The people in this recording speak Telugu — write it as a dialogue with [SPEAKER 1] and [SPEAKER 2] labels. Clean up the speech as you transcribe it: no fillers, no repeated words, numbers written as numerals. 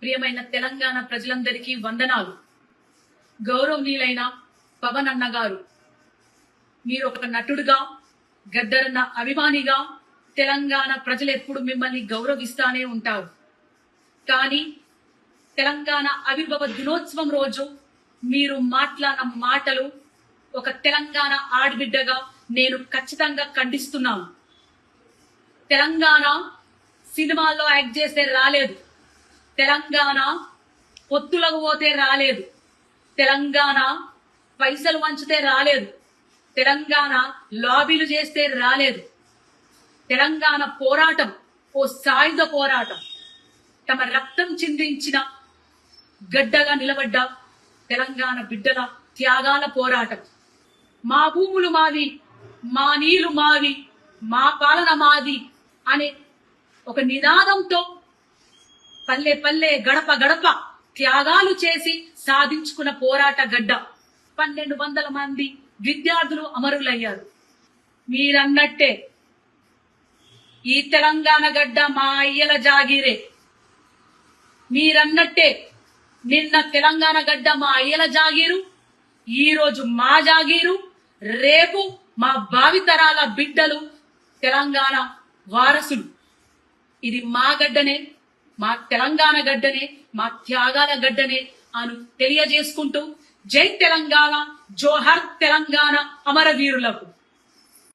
[SPEAKER 1] ప్రియమైన తెలంగాణ ప్రజలందరికీ వందనాలు. గౌరవనీయులైన పవన్ అన్న గారు, మీరు ఒక నటుడుగా, గద్దరన్న అభిమానిగా తెలంగాణ ప్రజలు ఎప్పుడు మిమ్మల్ని గౌరవిస్తానే ఉంటారు. కానీ తెలంగాణ ఆవిర్భావ దినోత్సవం రోజు మీరు మాట్లాడిన మాటలు ఒక తెలంగాణ ఆడబిడ్డగా నేను ఖచ్చితంగా ఖండిస్తున్నాను. తెలంగాణ సినిమాల్లో యాక్ట్ చేస్తే రాలేదు, తెలంగాణ పొత్తులకు పోతే రాలేదు, తెలంగాణ పైసలు వంచితే రాలేదు, తెలంగాణ లాబీలు చేస్తే రాలేదు. తెలంగాణ పోరాటం ఓ సాయుధ పోరాటం. తమ రక్తం చిందించిన గడ్డగా నిలబడ్డ తెలంగాణ బిడ్డల త్యాగాల పోరాటం. మా భూములు మావి, మా నీళ్లు మావి, మా పాలన మాది అనే ఒక నినాదంతో పల్లె పల్లె గడప గడప త్యాగాలు చేసి సాధించుకున్న పోరాట గడ్డ. 1200 మంది విద్యార్థులు అమరులయ్యారు. మీరన్నట్టే ఈ తెలంగాణ గడ్డ మా అయ్యల జాగీరే. మీరన్నట్టే నిన్న తెలంగాణ గడ్డ మా అయ్యల జాగీరు, ఈ రోజు మా జాగీరు, రేపు మా భావితరాల బిడ్డలు తెలంగాణ వారసులు. ఇది మా గడ్డనే, మా తెలంగాణ గడ్డనే, మా త్యాగాల గడ్డనే అను తెలియజేసుకుంటూ జై తెలంగాణ, జోహర్ తెలంగాణ అమరవీరులకు.